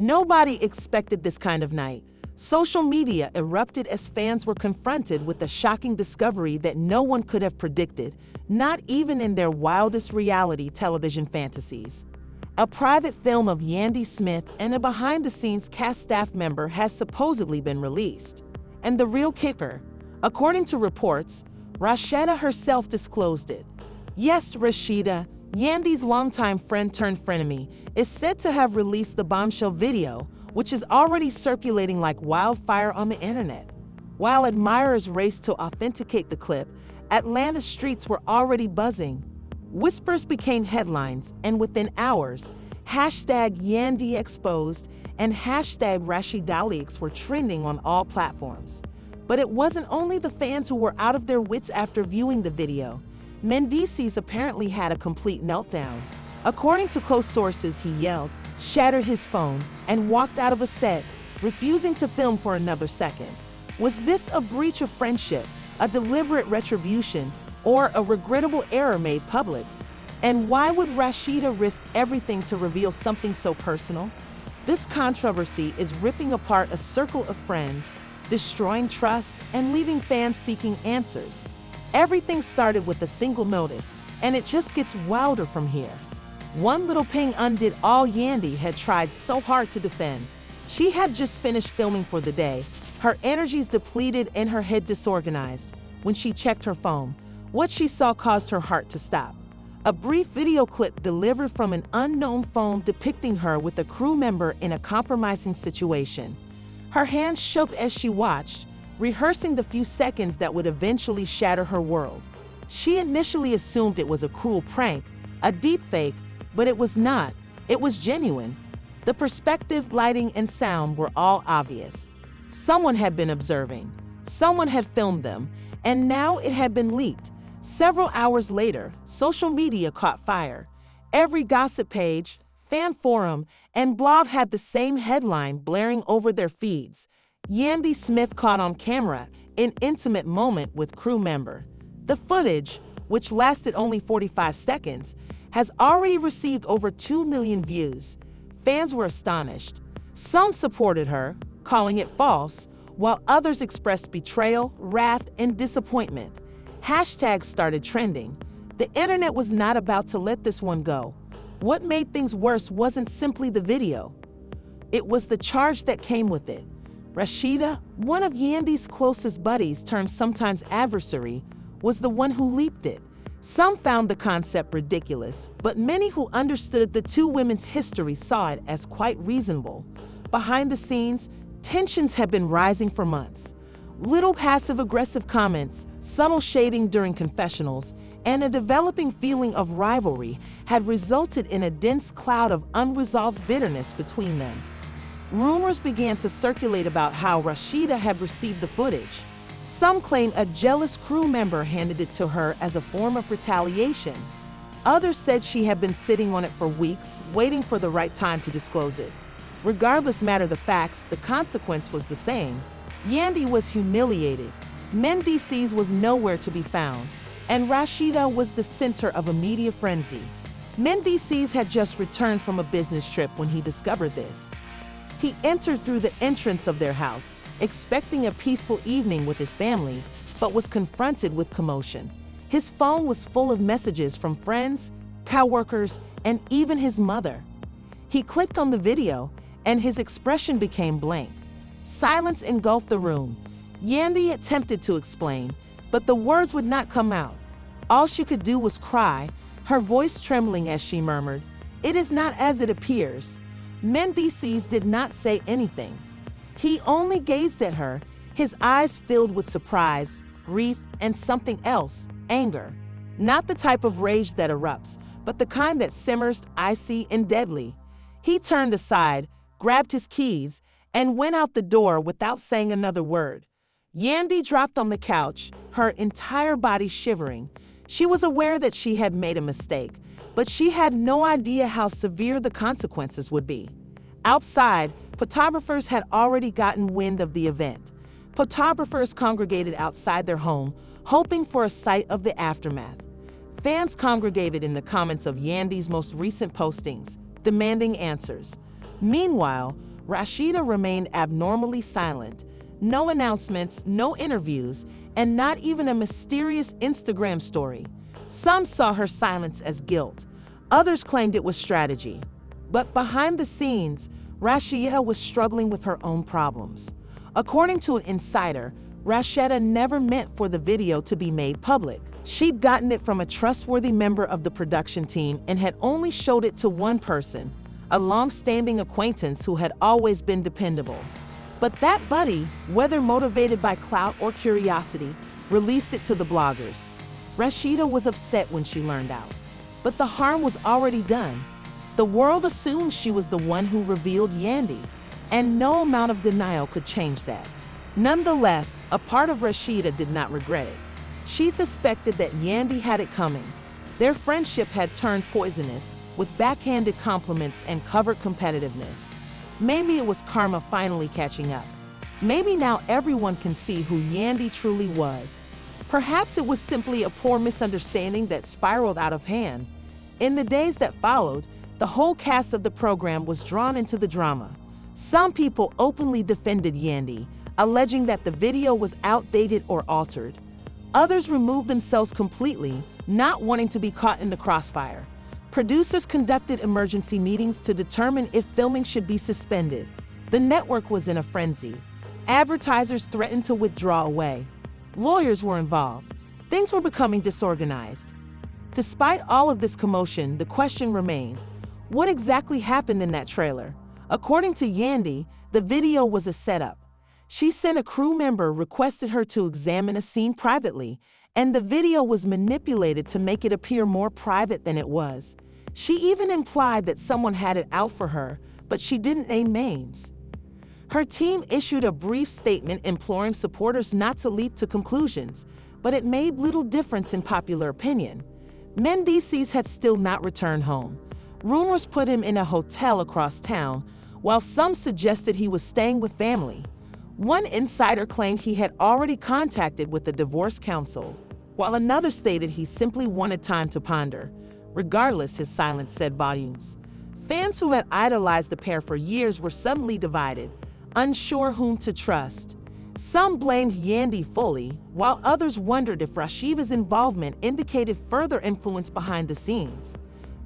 Nobody expected this kind of night. Social media erupted as fans were confronted with the shocking discovery that no one could have predicted, not even in their wildest reality television fantasies. A private film of Yandy Smith and a behind-the-scenes cast staff member has supposedly been released. And the real kicker, according to reports, Rashida herself disclosed it. Yes, Rashida, Yandy's longtime friend turned frenemy, is said to have released the bombshell video, which is already circulating like wildfire on the internet. While admirers raced to authenticate the clip, Atlanta's streets were already buzzing. Whispers became headlines, and within hours, #YandyExposed and #RasheedaLeaks were trending on all platforms. But it wasn't only the fans who were out of their wits after viewing the video. Mendeecees apparently had a complete meltdown. According to close sources, he yelled, shattered his phone, and walked out of a set, refusing to film for another second. Was this a breach of friendship, a deliberate retribution, or a regrettable error made public? And why would Rashida risk everything to reveal something so personal? This controversy is ripping apart a circle of friends, destroying trust, and leaving fans seeking answers. Everything started with a single notice, and it just gets wilder from here. One little ping undid all Yandy had tried so hard to defend. She had just finished filming for the day, her energies depleted and her head disorganized. When she checked her phone, what she saw caused her heart to stop. A brief video clip delivered from an unknown phone depicting her with a crew member in a compromising situation. Her hands shook as she watched, rehearsing the few seconds that would eventually shatter her world. She initially assumed it was a cruel prank, a deepfake, but it was not. It was genuine. The perspective, lighting, and sound were all obvious. Someone had been observing. Someone had filmed them, and now it had been leaked. Several hours later, social media caught fire. Every gossip page, fan forum, and blog had the same headline blaring over their feeds. Yandy Smith caught on camera an intimate moment with crew member. The footage, which lasted only 45 seconds, has already received over 2 million views. Fans were astonished. Some supported her, calling it false, while others expressed betrayal, wrath, and disappointment. Hashtags started trending. The internet was not about to let this one go. What made things worse wasn't simply the video. It was the charge that came with it. Rashida, one of Yandy's closest buddies turned sometimes adversary, was the one who leaked it. Some found the concept ridiculous, but many who understood the two women's history saw it as quite reasonable. Behind the scenes, tensions had been rising for months. Little passive-aggressive comments, subtle shading during confessionals, and a developing feeling of rivalry had resulted in a dense cloud of unresolved bitterness between them. Rumors began to circulate about how Rashida had received the footage. Some claimed a jealous crew member handed it to her as a form of retaliation. Others said she had been sitting on it for weeks, waiting for the right time to disclose it. Regardless matter the facts, the consequence was the same. Yandy was humiliated. Mendeecees was nowhere to be found, and Rashida was the center of a media frenzy. Mendeecees had just returned from a business trip when he discovered this. He entered through the entrance of their house, expecting a peaceful evening with his family, but was confronted with commotion. His phone was full of messages from friends, coworkers, and even his mother. He clicked on the video, and his expression became blank. Silence engulfed the room. Yandy attempted to explain, but the words would not come out. All she could do was cry, her voice trembling as she murmured, "It is not as it appears." Mendeecees did not say anything. He only gazed at her, his eyes filled with surprise, grief, and something else, anger. Not the type of rage that erupts, but the kind that simmers, icy, and deadly. He turned aside, grabbed his keys, and went out the door without saying another word. Yandy dropped on the couch, her entire body shivering. She was aware that she had made a mistake, but she had no idea how severe the consequences would be. Outside, photographers had already gotten wind of the event. Photographers congregated outside their home, hoping for a sight of the aftermath. Fans congregated in the comments of Yandy's most recent postings, demanding answers. Meanwhile, Rashida remained abnormally silent. No announcements, no interviews, and not even a mysterious Instagram story. Some saw her silence as guilt. Others claimed it was strategy. But behind the scenes, Rasheeda was struggling with her own problems. According to an insider, Rashida never meant for the video to be made public. She'd gotten it from a trustworthy member of the production team and had only showed it to one person, a long-standing acquaintance who had always been dependable. But that buddy, whether motivated by clout or curiosity, released it to the bloggers. Rasheeda was upset when she learned out. But the harm was already done. The world assumed she was the one who revealed Yandy, and no amount of denial could change that. Nonetheless, a part of Rasheeda did not regret it. She suspected that Yandy had it coming. Their friendship had turned poisonous, with backhanded compliments and covert competitiveness. Maybe it was karma finally catching up. Maybe now everyone can see who Yandy truly was. Perhaps it was simply a poor misunderstanding that spiraled out of hand. In the days that followed, the whole cast of the program was drawn into the drama. Some people openly defended Yandy, alleging that the video was outdated or altered. Others removed themselves completely, not wanting to be caught in the crossfire. Producers conducted emergency meetings to determine if filming should be suspended. The network was in a frenzy. Advertisers threatened to withdraw away. Lawyers were involved. Things were becoming disorganized. Despite all of this commotion, the question remained, what exactly happened in that trailer? According to Yandy, the video was a setup. She sent a crew member, requested her to examine a scene privately, and the video was manipulated to make it appear more private than it was. She even implied that someone had it out for her, but she didn't name names. Her team issued a brief statement imploring supporters not to leap to conclusions, but it made little difference in popular opinion. Mendeecees had still not returned home. Rumors put him in a hotel across town, while some suggested he was staying with family. One insider claimed he had already contacted with the divorce counsel, while another stated he simply wanted time to ponder. Regardless, his silence said volumes. Fans who had idolized the pair for years were suddenly divided, unsure whom to trust. Some blamed Yandy fully, while others wondered if Rasheeda's involvement indicated further influence behind the scenes.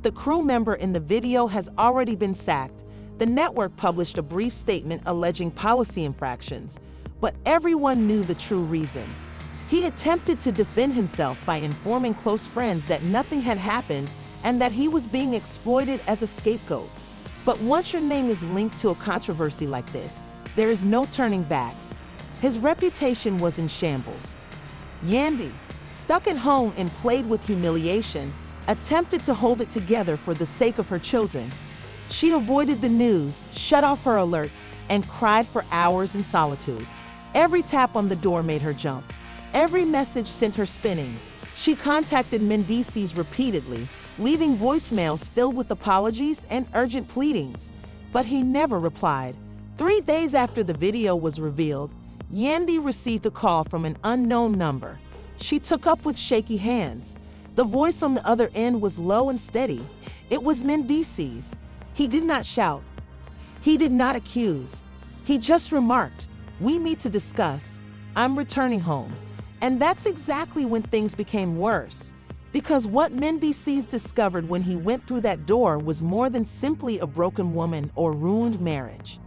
The crew member in the video has already been sacked. The network published a brief statement alleging policy infractions, but everyone knew the true reason. He attempted to defend himself by informing close friends that nothing had happened and that he was being exploited as a scapegoat. But once your name is linked to a controversy like this, there is no turning back. His reputation was in shambles. Yandy, stuck at home and plagued with humiliation, attempted to hold it together for the sake of her children. She avoided the news, shut off her alerts, and cried for hours in solitude. Every tap on the door made her jump. Every message sent her spinning. She contacted Mendeecees repeatedly, leaving voicemails filled with apologies and urgent pleadings. But he never replied. 3 days after the video was revealed, Yandy received a call from an unknown number. She took up with shaky hands. The voice on the other end was low and steady. It was Mendeecees. He did not shout. He did not accuse. He just remarked, "We meet to discuss. I'm returning home." And that's exactly when things became worse. Because what Mendeecees discovered when he went through that door was more than simply a broken woman or ruined marriage.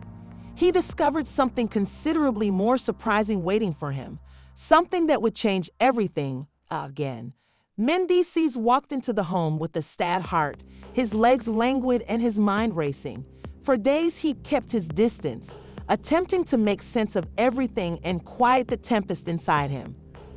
He discovered something considerably more surprising waiting for him, something that would change everything again. Mendeecees walked into the home with a sad heart, his legs languid and his mind racing. For days he kept his distance, attempting to make sense of everything and quiet the tempest inside him.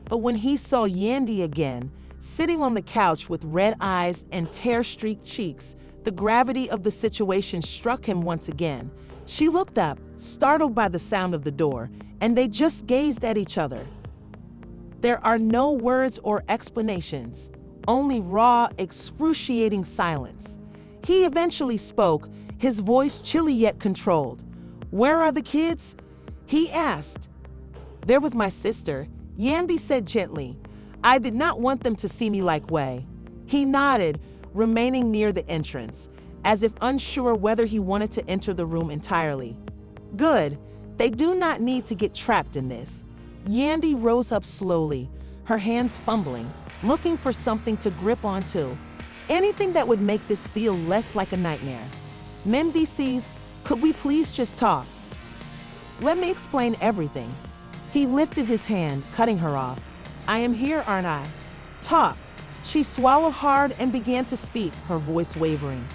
But when he saw Yandy again, sitting on the couch with red eyes and tear-streaked cheeks, the gravity of the situation struck him once again. She looked up, startled by the sound of the door, and they just gazed at each other. There are no words or explanations, only raw, excruciating silence. He eventually spoke, his voice chilly yet controlled. "Where are the kids?" he asked. "They're with my sister," Yandy said gently. "I did not want them to see me like way." He nodded, remaining near the entrance, as if unsure whether he wanted to enter the room entirely. Good. They do not need to get trapped in this. Yandy rose up slowly, her hands fumbling, looking for something to grip onto. Anything that would make this feel less like a nightmare. Mendeecees, could we please just talk? Let me explain everything. He lifted his hand, cutting her off. I am here, aren't I? Talk. She swallowed hard and began to speak, her voice wavering.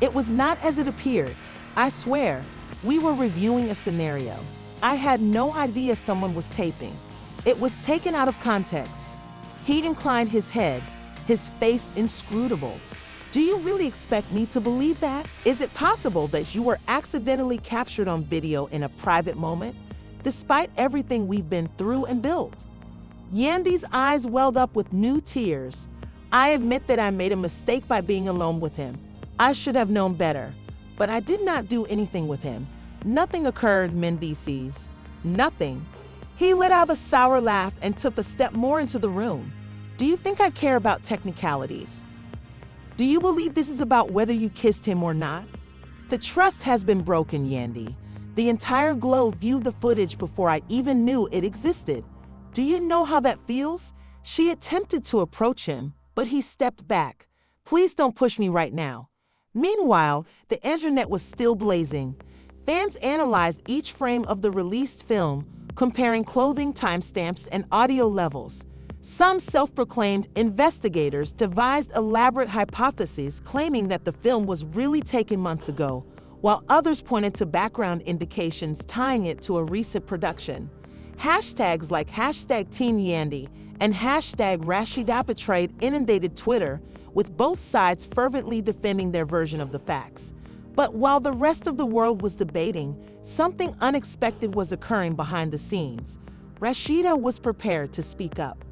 It was not as it appeared. I swear, we were reviewing a scenario. I had no idea someone was taping. It was taken out of context. He inclined his head, his face inscrutable. Do you really expect me to believe that? Is it possible that you were accidentally captured on video in a private moment, despite everything we've been through and built? Yandy's eyes welled up with new tears. I admit that I made a mistake by being alone with him. I should have known better, but I did not do anything with him. Nothing occurred, Mendeecees. Nothing. He let out a sour laugh and took a step more into the room. Do you think I care about technicalities? Do you believe this is about whether you kissed him or not? The trust has been broken, Yandy. The entire globe viewed the footage before I even knew it existed. Do you know how that feels? She attempted to approach him, but he stepped back. Please don't push me right now. Meanwhile, the internet was still blazing. Fans analyzed each frame of the released film, comparing clothing timestamps and audio levels. Some self-proclaimed investigators devised elaborate hypotheses claiming that the film was really taken months ago, while others pointed to background indications tying it to a recent production. Hashtags like #TeamYandy and #Rashida betrayed inundated Twitter, with both sides fervently defending their version of the facts. But while the rest of the world was debating, something unexpected was occurring behind the scenes. Rashida was prepared to speak up.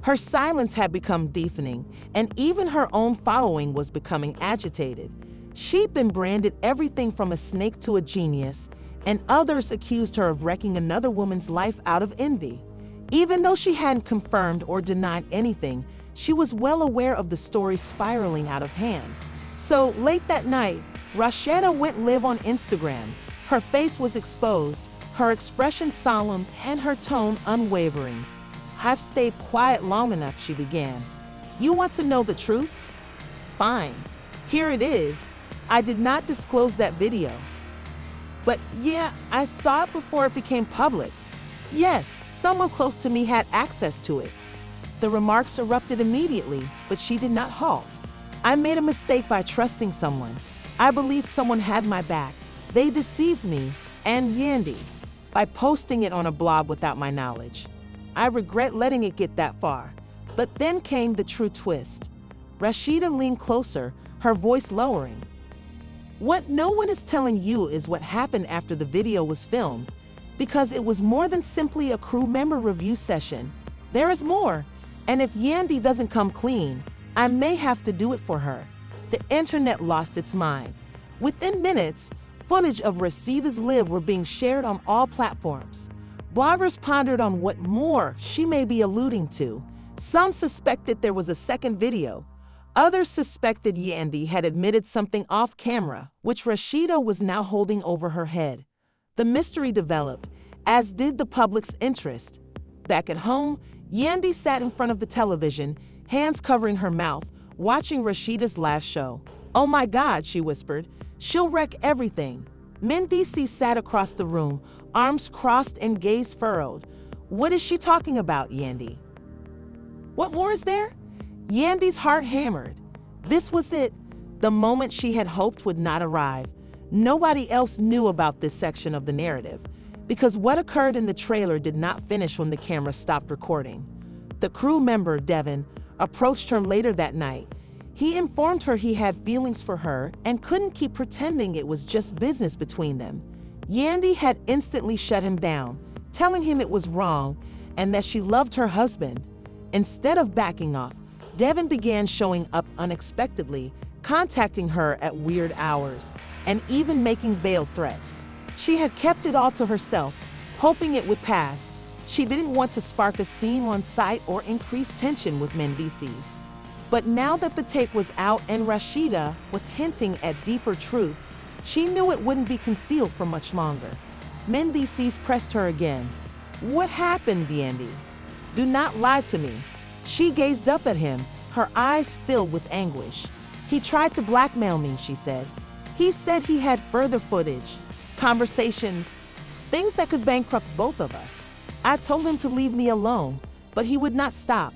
Her silence had become deafening, and even her own following was becoming agitated. She'd been branded everything from a snake to a genius, and others accused her of wrecking another woman's life out of envy. Even though she hadn't confirmed or denied anything, she was well aware of the story spiraling out of hand. So late that night, Rashida went live on Instagram. Her face was exposed, her expression solemn, and her tone unwavering. I've stayed quiet long enough, she began. You want to know the truth? Fine. Here it is. I did not disclose that video. But yeah, I saw it before it became public. Yes, someone close to me had access to it. The remarks erupted immediately, but she did not halt. I made a mistake by trusting someone. I believed someone had my back. They deceived me, and Yandy, by posting it on a blog without my knowledge. I regret letting it get that far. But then came the true twist. Rashida leaned closer, her voice lowering. What no one is telling you is what happened after the video was filmed, because it was more than simply a crew member review session. There is more, and if Yandy doesn't come clean, I may have to do it for her. The internet lost its mind. Within minutes, footage of Rasheeda's live were being shared on all platforms. Bloggers pondered on what more she may be alluding to. Some suspected there was a second video. Others suspected Yandy had admitted something off camera, which Rashida was now holding over her head. The mystery developed, as did the public's interest. Back at home, Yandy sat in front of the television, hands covering her mouth, watching Rashida's live show. Oh my God, she whispered. She'll wreck everything. Mendeecees sat across the room, arms crossed and gaze furrowed. What is she talking about, Yandy? What more is there? Yandy's heart hammered. This was it, the moment she had hoped would not arrive. Nobody else knew about this section of the narrative, because what occurred in the trailer did not finish when the camera stopped recording. The crew member, Devin, approached her later that night. He informed her he had feelings for her and couldn't keep pretending it was just business between them. Yandy had instantly shut him down, telling him it was wrong and that she loved her husband. Instead of backing off, Devin began showing up unexpectedly, contacting her at weird hours, and even making veiled threats. She had kept it all to herself, hoping it would pass. She didn't want to spark a scene on site or increase tension with Mendeecees. But now that the tape was out and Rashida was hinting at deeper truths, she knew it wouldn't be concealed for much longer. Mendeecees pressed her again. What happened, Yandy? Do not lie to me. She gazed up at him, her eyes filled with anguish. He tried to blackmail me, she said. He said he had further footage, conversations, things that could bankrupt both of us. I told him to leave me alone, but he would not stop.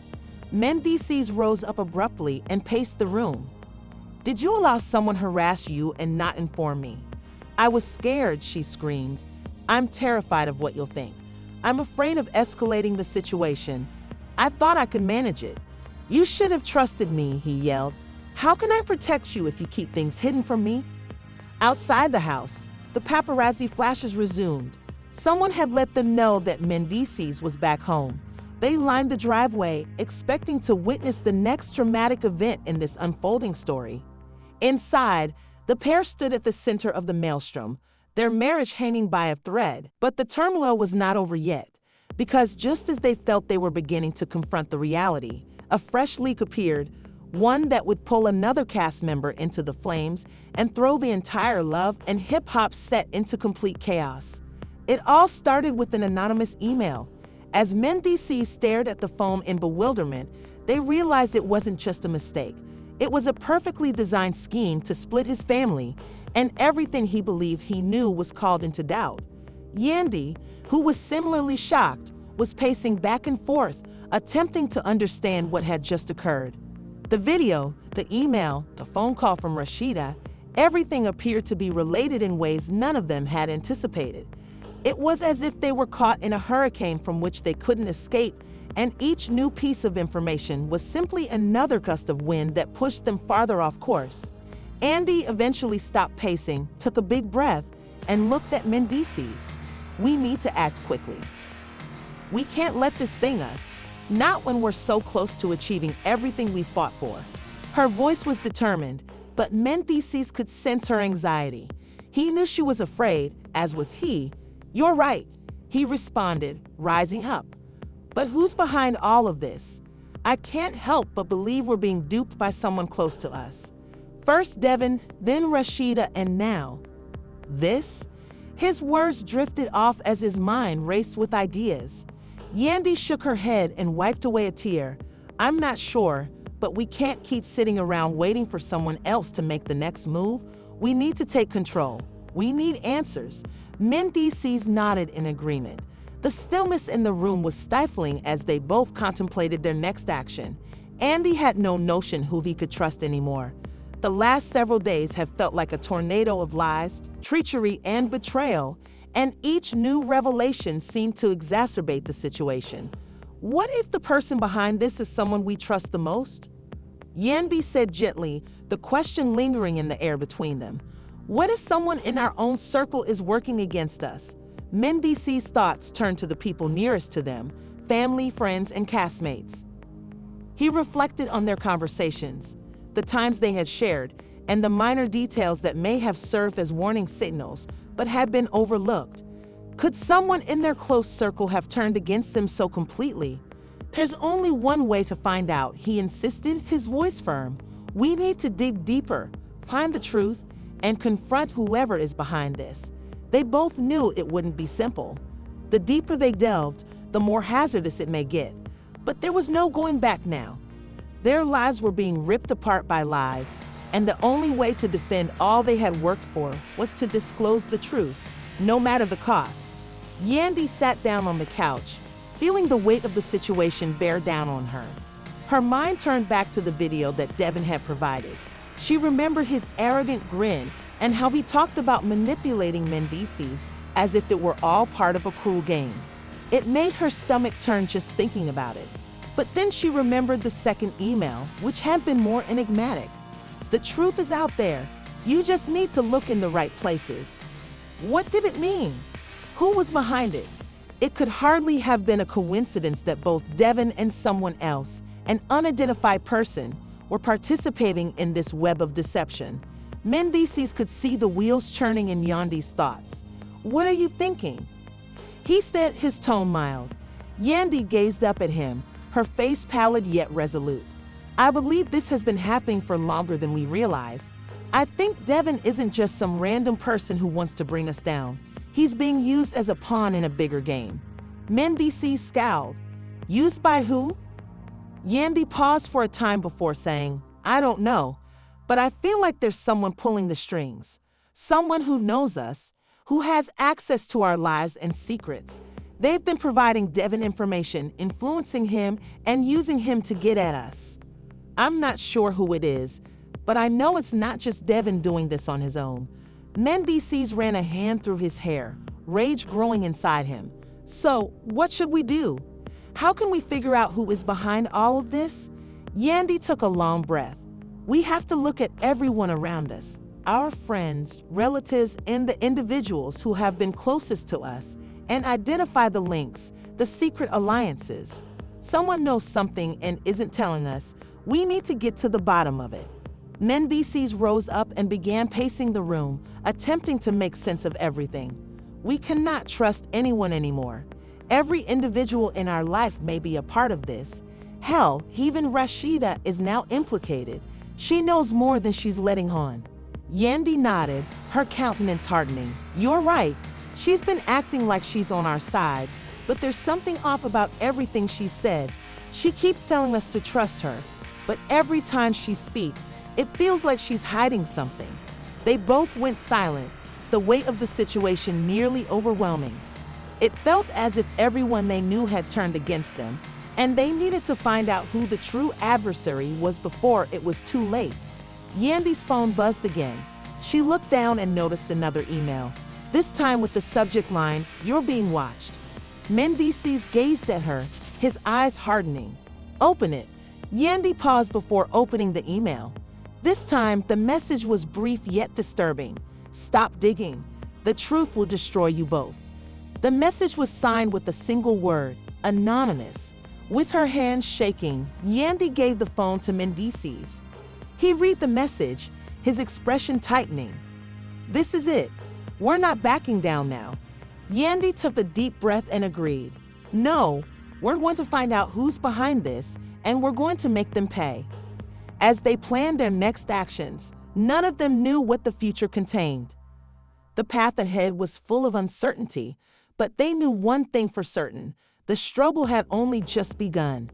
Mendeecees rose up abruptly and paced the room. Did you allow someone harass you and not inform me? I was scared, she screamed. I'm terrified of what you'll think. I'm afraid of escalating the situation. I thought I could manage it. You should have trusted me, he yelled. How can I protect you if you keep things hidden from me? Outside the house, the paparazzi flashes resumed. Someone had let them know that Mendeecees was back home. They lined the driveway, expecting to witness the next dramatic event in this unfolding story. Inside, the pair stood at the center of the maelstrom, their marriage hanging by a thread. But the turmoil was not over yet, because just as they felt they were beginning to confront the reality, a fresh leak appeared, one that would pull another cast member into the flames and throw the entire Love and Hip Hop set into complete chaos. It all started with an anonymous email. As Mendeecees stared at the phone in bewilderment, they realized it wasn't just a mistake. It was a perfectly designed scheme to split his family, and everything he believed he knew was called into doubt. Yandy, who was similarly shocked, was pacing back and forth, attempting to understand what had just occurred. The video, the email, the phone call from Rashida, everything appeared to be related in ways none of them had anticipated. It was as if they were caught in a hurricane from which they couldn't escape, and each new piece of information was simply another gust of wind that pushed them farther off course. Yandy eventually stopped pacing, took a big breath, and looked at Mendeecees. We need to act quickly. We can't let this thing us, not when we're so close to achieving everything we fought for. Her voice was determined, but Mendeecees could sense her anxiety. He knew she was afraid, as was he. You're right, he responded, rising up. But who's behind all of this? I can't help but believe we're being duped by someone close to us. First Devin, then Rashida, and now this? His words drifted off as his mind raced with ideas. Yandy shook her head and wiped away a tear. I'm not sure, but we can't keep sitting around waiting for someone else to make the next move. We need to take control. We need answers. Mendeecees nodded in agreement. The stillness in the room was stifling as they both contemplated their next action. Yandy had no notion who he could trust anymore. The last several days have felt like a tornado of lies, treachery, and betrayal, and each new revelation seemed to exacerbate the situation. What if the person behind this is someone we trust the most? Yandy said gently, the question lingering in the air between them. What if someone in our own circle is working against us? Mendeecees' thoughts turned to the people nearest to them, family, friends, and castmates. He reflected on their conversations, the times they had shared, and the minor details that may have served as warning signals but had been overlooked. Could someone in their close circle have turned against them so completely? There's only one way to find out, he insisted, his voice firm. We need to dig deeper, find the truth, and confront whoever is behind this. They both knew it wouldn't be simple. The deeper they delved, the more hazardous it may get. But there was no going back now. Their lives were being ripped apart by lies, and the only way to defend all they had worked for was to disclose the truth, no matter the cost. Yandy sat down on the couch, feeling the weight of the situation bear down on her. Her mind turned back to the video that Devin had provided. She remembered his arrogant grin and how he talked about manipulating Mendeecees as if it were all part of a cruel game. It made her stomach turn just thinking about it. But then she remembered the second email, which had been more enigmatic. The truth is out there. You just need to look in the right places. What did it mean? Who was behind it? It could hardly have been a coincidence that both Devin and someone else, an unidentified person, were participating in this web of deception. Mendeecees could see the wheels churning in Yandy's thoughts. What are you thinking? He said, his tone mild. Yandy gazed up at him, her face pallid yet resolute. I believe this has been happening for longer than we realize. I think Devin isn't just some random person who wants to bring us down. He's being used as a pawn in a bigger game. Mendeecees scowled. Used by who? Yandy paused for a time before saying, I don't know, but I feel like there's someone pulling the strings. Someone who knows us, who has access to our lives and secrets. They've been providing Devin information, influencing him, and using him to get at us. I'm not sure who it is, but I know it's not just Devin doing this on his own. Mendeecees ran a hand through his hair, rage growing inside him. So, what should we do? How can we figure out who is behind all of this? Yandy took a long breath. We have to look at everyone around us, our friends, relatives, and the individuals who have been closest to us, and identify the links, the secret alliances. Someone knows something and isn't telling us. We need to get to the bottom of it. Mendeecees rose up and began pacing the room, attempting to make sense of everything. We cannot trust anyone anymore. Every individual in our life may be a part of this. Hell, even Rashida is now implicated. She knows more than she's letting on. Yandy nodded, her countenance hardening. You're right. She's been acting like she's on our side, but there's something off about everything she said. She keeps telling us to trust her, but every time she speaks, it feels like she's hiding something. They both went silent, the weight of the situation nearly overwhelming. It felt as if everyone they knew had turned against them, and they needed to find out who the true adversary was before it was too late. Yandy's phone buzzed again. She looked down and noticed another email, this time with the subject line, "You're being watched." Mendeecees gazed at her, his eyes hardening. Open it. Yandy paused before opening the email. This time, the message was brief yet disturbing. Stop digging. The truth will destroy you both. The message was signed with a single word, anonymous. With her hands shaking, Yandy gave the phone to Mendeecees. He read the message, his expression tightening. This is it. We're not backing down now. Yandy took a deep breath and agreed. No, we're going to find out who's behind this, and we're going to make them pay. As they planned their next actions, none of them knew what the future contained. The path ahead was full of uncertainty, but they knew one thing for certain. The struggle had only just begun.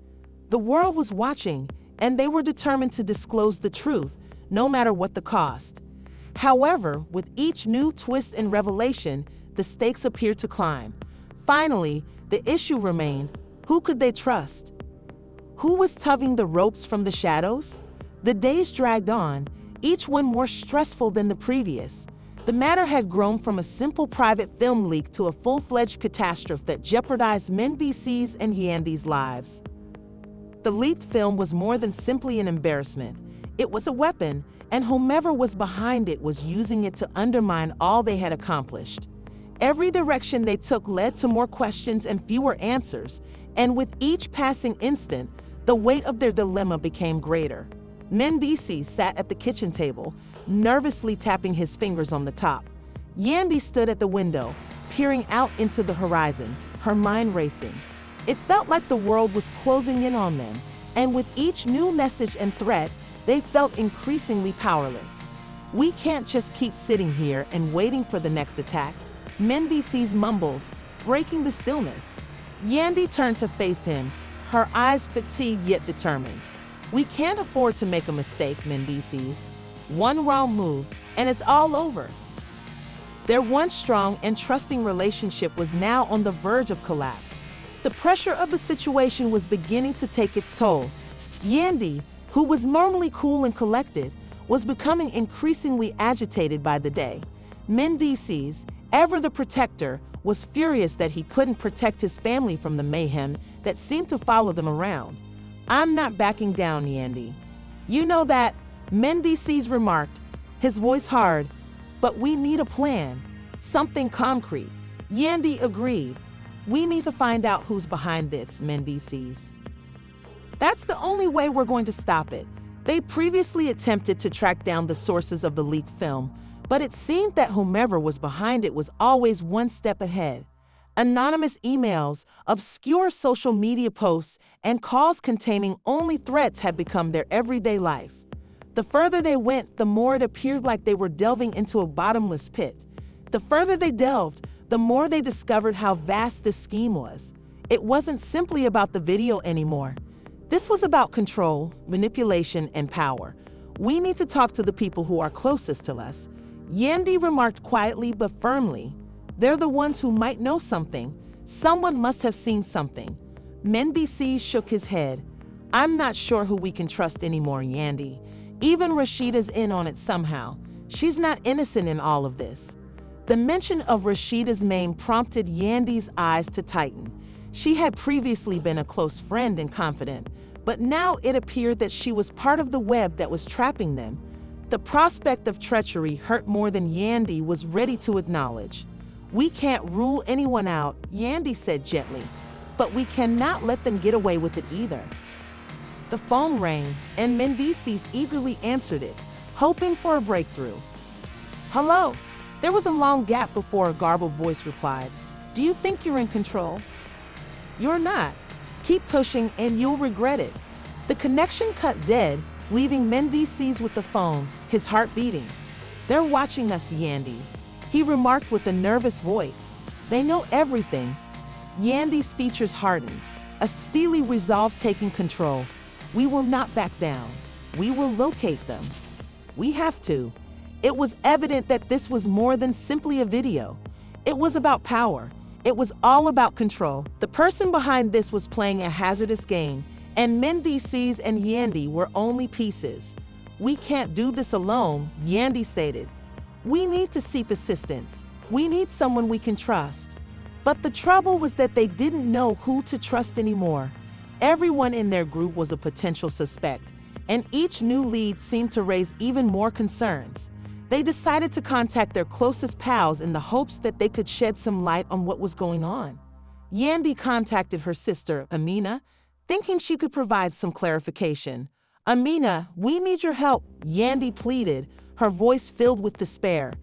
The world was watching, and they were determined to disclose the truth, no matter what the cost. However, with each new twist and revelation, the stakes appeared to climb. Finally, the issue remained, who could they trust? Who was tugging the ropes from the shadows? The days dragged on, each one more stressful than the previous. The matter had grown from a simple private film leak to a full-fledged catastrophe that jeopardized Mendeecees and Yandy's lives. The leaked film was more than simply an embarrassment. It was a weapon, and whomever was behind it was using it to undermine all they had accomplished. Every direction they took led to more questions and fewer answers, and with each passing instant, the weight of their dilemma became greater. Mendeecees sat at the kitchen table, nervously tapping his fingers on the top. Yandy stood at the window, peering out into the horizon, her mind racing. It felt like the world was closing in on them, and with each new message and threat, they felt increasingly powerless. We can't just keep sitting here and waiting for the next attack, Mendeecees mumbled, breaking the stillness. Yandy turned to face him, her eyes fatigued yet determined. We can't afford to make a mistake, Mendeecees. One wrong move, and it's all over. Their once strong and trusting relationship was now on the verge of collapse. The pressure of the situation was beginning to take its toll. Yandy, who was normally cool and collected, was becoming increasingly agitated by the day. Mendeecees, ever the protector, was furious that he couldn't protect his family from the mayhem that seemed to follow them around. I'm not backing down, Yandy. You know that, Mendeecees remarked, his voice hard, but we need a plan, something concrete. Yandy agreed. We need to find out who's behind this, Mendeecees. That's the only way we're going to stop it. They previously attempted to track down the sources of the leaked film, but it seemed that whomever was behind it was always one step ahead. Anonymous emails, obscure social media posts, and calls containing only threats had become their everyday life. The further they went, the more it appeared like they were delving into a bottomless pit. The further they delved, the more they discovered how vast this scheme was. It wasn't simply about the video anymore. This was about control, manipulation, and power. We need to talk to the people who are closest to us, Yandy remarked quietly but firmly. They're the ones who might know something. Someone must have seen something. Mendeecees shook his head. I'm not sure who we can trust anymore, Yandy. Even Rasheeda's in on it somehow. She's not innocent in all of this. The mention of Rasheeda's name prompted Yandy's eyes to tighten. She had previously been a close friend and confidant, but now it appeared that she was part of the web that was trapping them. The prospect of treachery hurt more than Yandy was ready to acknowledge. We can't rule anyone out, Yandy said gently, but we cannot let them get away with it either. The phone rang, and Mendeecees eagerly answered it, hoping for a breakthrough. Hello? There was a long gap before a garbled voice replied. Do you think you're in control? You're not. Keep pushing and you'll regret it. The connection cut dead, leaving Mendeecees with the phone, his heart beating. They're watching us, Yandy, he remarked with a nervous voice. They know everything. Yandy's features hardened, a steely resolve taking control. We will not back down. We will locate them. We have to. It was evident that this was more than simply a video. It was about power. It was all about control. The person behind this was playing a hazardous game, and Mendeecees and Yandy were only pieces. We can't do this alone, Yandy stated. We need to seek assistance. We need someone we can trust. But the trouble was that they didn't know who to trust anymore. Everyone in their group was a potential suspect, and each new lead seemed to raise even more concerns. They decided to contact their closest pals in the hopes that they could shed some light on what was going on. Yandy contacted her sister, Amina, thinking she could provide some clarification. Amina, we need your help, Yandy pleaded, her voice filled with despair.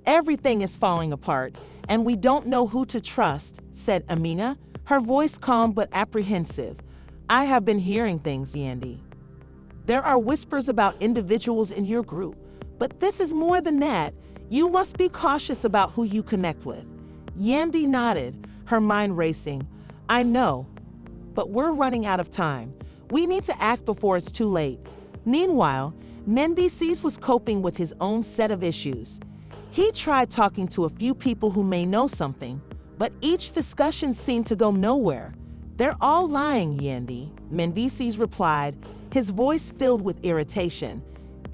Everything is falling apart, and we don't know who to trust, said Amina, her voice calm but apprehensive. I have been hearing things, Yandy. There are whispers about individuals in your group, but this is more than that. You must be cautious about who you connect with. Yandy nodded, her mind racing. I know, but we're running out of time. We need to act before it's too late. Meanwhile, Mendeecees was coping with his own set of issues. He tried talking to a few people who may know something, but each discussion seemed to go nowhere. They're all lying, Yandy, Mendeecees replied, his voice filled with irritation.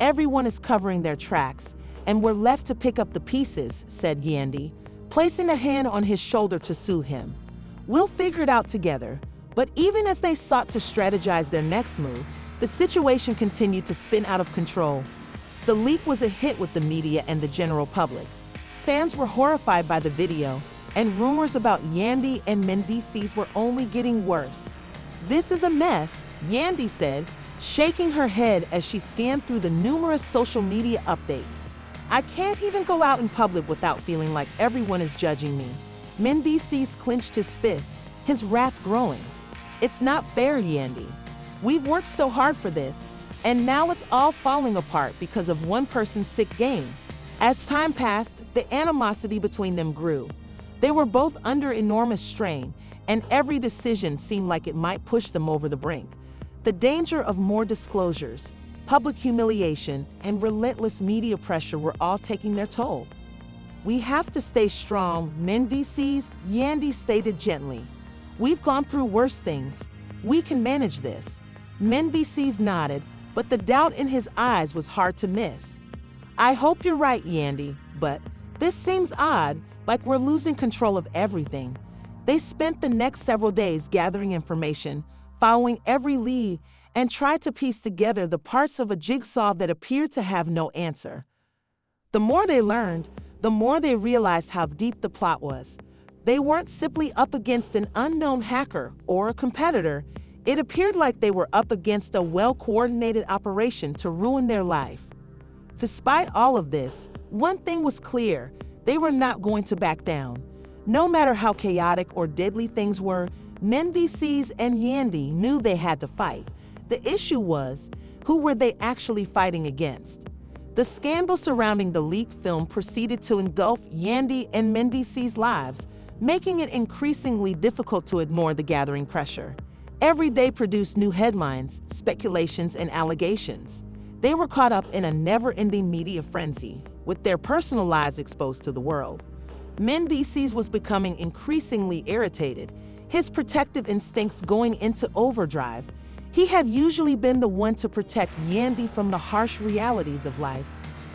Everyone is covering their tracks, and we're left to pick up the pieces, said Yandy, placing a hand on his shoulder to soothe him. We'll figure it out together. But even as they sought to strategize their next move, the situation continued to spin out of control. The leak was a hit with the media and the general public. Fans were horrified by the video, and rumors about Yandy and Mendeecees were only getting worse. This is a mess, Yandy said, shaking her head as she scanned through the numerous social media updates. I can't even go out in public without feeling like everyone is judging me. Mendeecees clenched his fists, his wrath growing. It's not fair, Yandy. We've worked so hard for this, and now it's all falling apart because of one person's sick game. As time passed, the animosity between them grew. They were both under enormous strain, and every decision seemed like it might push them over the brink. The danger of more disclosures, public humiliation, and relentless media pressure were all taking their toll. We have to stay strong, Mendeecees, Yandy stated gently. We've gone through worse things. We can manage this. Mendeecees nodded, but the doubt in his eyes was hard to miss. I hope you're right, Yandy, but this seems odd, like we're losing control of everything. They spent the next several days gathering information, following every lead, and tried to piece together the parts of a jigsaw that appeared to have no answer. The more they learned, the more they realized how deep the plot was. They weren't simply up against an unknown hacker or a competitor. It appeared like they were up against a well-coordinated operation to ruin their life. Despite all of this, one thing was clear: they were not going to back down. No matter how chaotic or deadly things were, Mendeecees and Yandy knew they had to fight. The issue was, who were they actually fighting against? The scandal surrounding the leaked film proceeded to engulf Yandy and Mendeecees' lives, making it increasingly difficult to ignore the gathering pressure. Every day produced new headlines, speculations, and allegations. They were caught up in a never-ending media frenzy, with their personal lives exposed to the world. Mendeecees was becoming increasingly irritated, his protective instincts going into overdrive. He had usually been the one to protect Yandy from the harsh realities of life,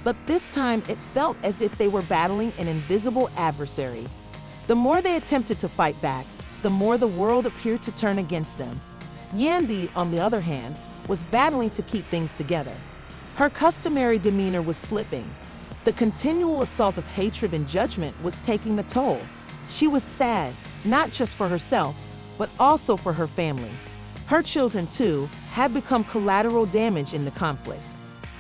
but this time it felt as if they were battling an invisible adversary. The more they attempted to fight back, the more the world appeared to turn against them. Yandy, on the other hand, was battling to keep things together. Her customary demeanor was slipping. The continual assault of hatred and judgment was taking a toll. She was sad, not just for herself, but also for her family. Her children, too, had become collateral damage in the conflict.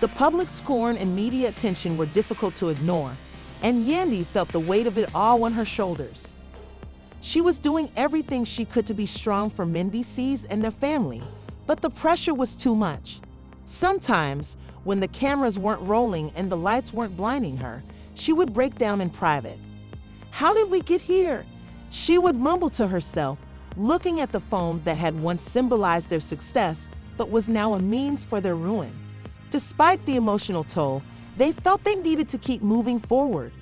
The public scorn and media attention were difficult to ignore, and Yandy felt the weight of it all on her shoulders. She was doing everything she could to be strong for Mendeecees and their family, but the pressure was too much. Sometimes, when the cameras weren't rolling and the lights weren't blinding her, she would break down in private. "How did we get here?" she would mumble to herself, looking at the phone that had once symbolized their success but was now a means for their ruin. Despite the emotional toll, they felt they needed to keep moving forward.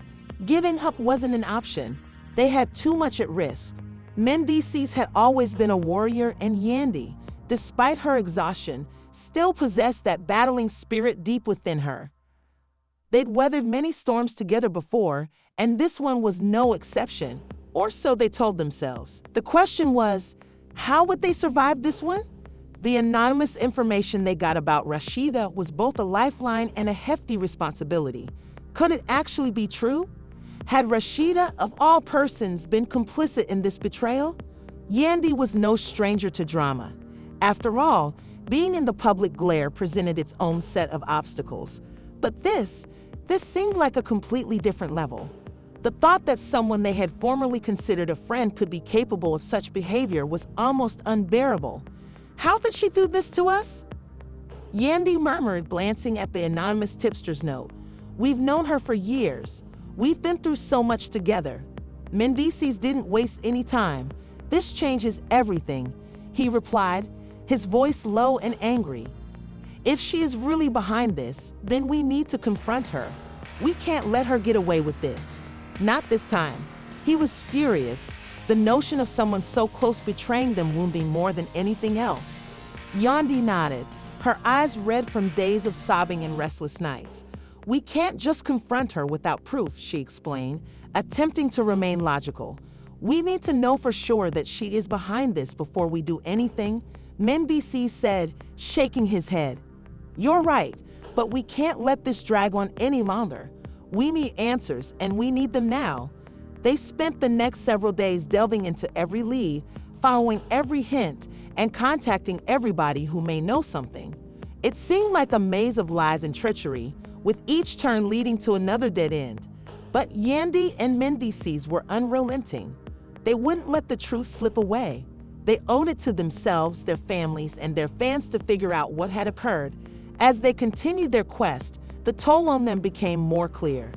Giving up wasn't an option. They had too much at risk. Mendeecees had always been a warrior, and Yandy, despite her exhaustion, still possessed that battling spirit deep within her. They'd weathered many storms together before, and this one was no exception, or so they told themselves. The question was, how would they survive this one? The anonymous information they got about Rashida was both a lifeline and a hefty responsibility. Could it actually be true? Had Rashida, of all persons, been complicit in this betrayal? Yandy was no stranger to drama. After all, being in the public glare presented its own set of obstacles. But this seemed like a completely different level. The thought that someone they had formerly considered a friend could be capable of such behavior was almost unbearable. "How did she do this to us?" Yandy murmured, glancing at the anonymous tipster's note. "We've known her for years. We've been through so much together." Mendeecees didn't waste any time. "This changes everything," he replied, his voice low and angry. "If she is really behind this, then we need to confront her. We can't let her get away with this. Not this time." He was furious. The notion of someone so close betraying them wounding more than anything else. Yandy nodded, her eyes red from days of sobbing and restless nights. "We can't just confront her without proof," she explained, attempting to remain logical. "We need to know for sure that she is behind this before we do anything," Mendeecees said, shaking his head. "You're right, but we can't let this drag on any longer. We need answers, and we need them now." They spent the next several days delving into every lead, following every hint, and contacting everybody who may know something. It seemed like a maze of lies and treachery, with each turn leading to another dead end. But Yandy and Mendeecees were unrelenting. They wouldn't let the truth slip away. They owed it to themselves, their families, and their fans to figure out what had occurred. As they continued their quest, the toll on them became more clear.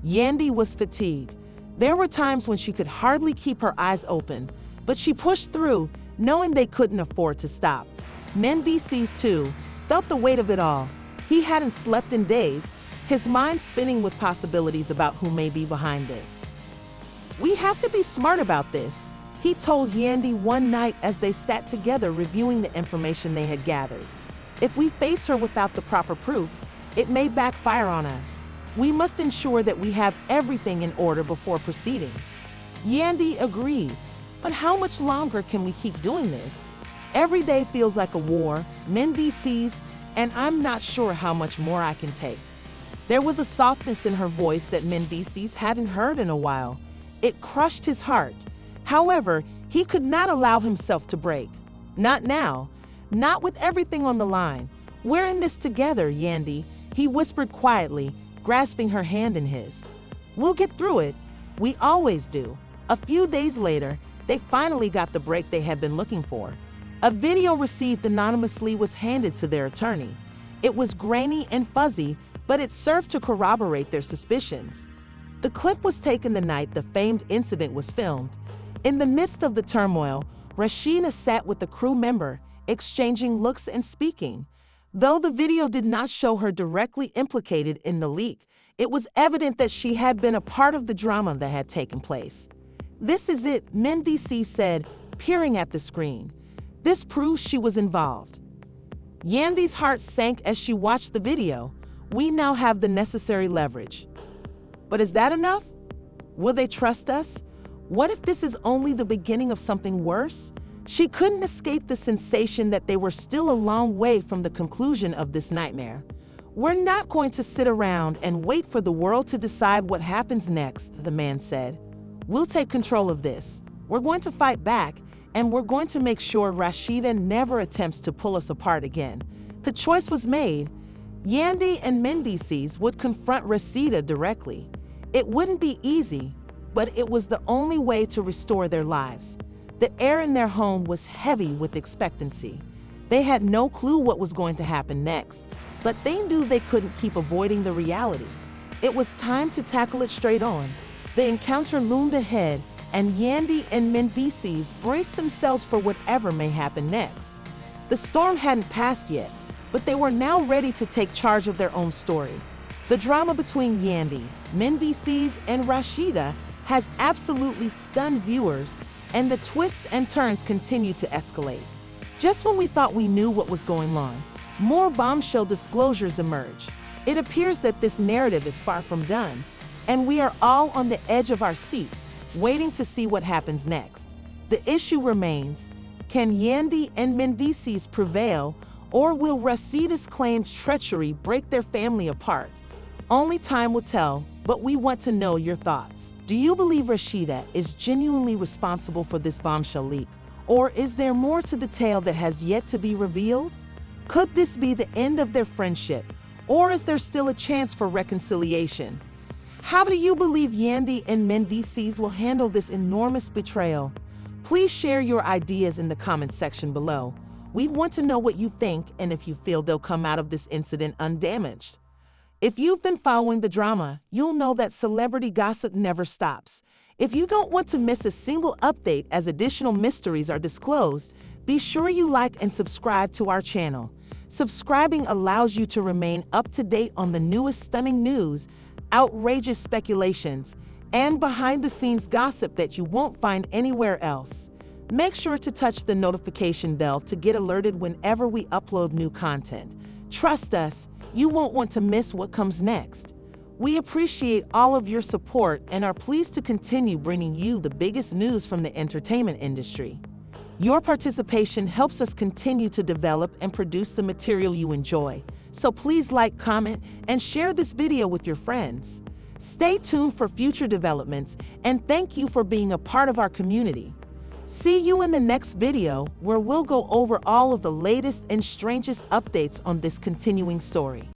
Yandy was fatigued. There were times when she could hardly keep her eyes open, but she pushed through, knowing they couldn't afford to stop. Mendeecees, too, felt the weight of it all. He hadn't slept in days, his mind spinning with possibilities about who may be behind this. "We have to be smart about this," he told Yandy one night as they sat together reviewing the information they had gathered. "If we face her without the proper proof, it may backfire on us. We must ensure that we have everything in order before proceeding." Yandy agreed. "But how much longer can we keep doing this? Every day feels like a war, Mendeecees, and I'm not sure how much more I can take." There was a softness in her voice that Mendeecees hadn't heard in a while. It crushed his heart. However, he could not allow himself to break. Not now. Not with everything on the line. "We're in this together, Yandy," he whispered quietly, grasping her hand in his. "We'll get through it. We always do." A few days later, they finally got the break they had been looking for. A video received anonymously was handed to their attorney. It was grainy and fuzzy, but it served to corroborate their suspicions. The clip was taken the night the famed incident was filmed. In the midst of the turmoil, Rashida sat with a crew member, exchanging looks and speaking. Though the video did not show her directly implicated in the leak, it was evident that she had been a part of the drama that had taken place. "This is it," Mendeecees said, peering at the screen. "This proves she was involved." Yandy's heart sank as she watched the video. "We now have the necessary leverage." But is that enough? Will they trust us? What if this is only the beginning of something worse? She couldn't escape the sensation that they were still a long way from the conclusion of this nightmare. "We're not going to sit around and wait for the world to decide what happens next," the man said. "We'll take control of this. We're going to fight back, and we're going to make sure Rashida never attempts to pull us apart again." The choice was made. Yandy and Mendeecees would confront Rashida directly. It wouldn't be easy, but it was the only way to restore their lives. The air in their home was heavy with expectancy. They had no clue what was going to happen next, but they knew they couldn't keep avoiding the reality. It was time to tackle it straight on. The encounter loomed ahead, and Yandy and Mendeecees braced themselves for whatever may happen next. The storm hadn't passed yet, but they were now ready to take charge of their own story. The drama between Yandy, Mendeecees, and Rashida has absolutely stunned viewers, and the twists and turns continue to escalate. Just when we thought we knew what was going on, more bombshell disclosures emerge. It appears that this narrative is far from done, and we are all on the edge of our seats, waiting to see what happens next. The issue remains: can Yandy and Mendeecees prevail, or will Rasheeda's claimed treachery break their family apart? Only time will tell, but we want to know your thoughts. Do you believe Rashida is genuinely responsible for this bombshell leak, or is there more to the tale that has yet to be revealed? Could this be the end of their friendship, or is there still a chance for reconciliation? How do you believe Yandy and Mendeecees will handle this enormous betrayal? Please share your ideas in the comment section below. We want to know what you think and if you feel they'll come out of this incident undamaged. If you've been following the drama, you'll know that celebrity gossip never stops. If you don't want to miss a single update as additional mysteries are disclosed, be sure you like and subscribe to our channel. Subscribing allows you to remain up to date on the newest stunning news, outrageous speculations, and behind-the-scenes gossip that you won't find anywhere else. Make sure to touch the notification bell to get alerted whenever we upload new content. Trust us, you won't want to miss what comes next. We appreciate all of your support and are pleased to continue bringing you the biggest news from the entertainment industry. Your participation helps us continue to develop and produce the material you enjoy. So please like, comment, and share this video with your friends. Stay tuned for future developments, and thank you for being a part of our community. See you in the next video, where we'll go over all of the latest and strangest updates on this continuing story.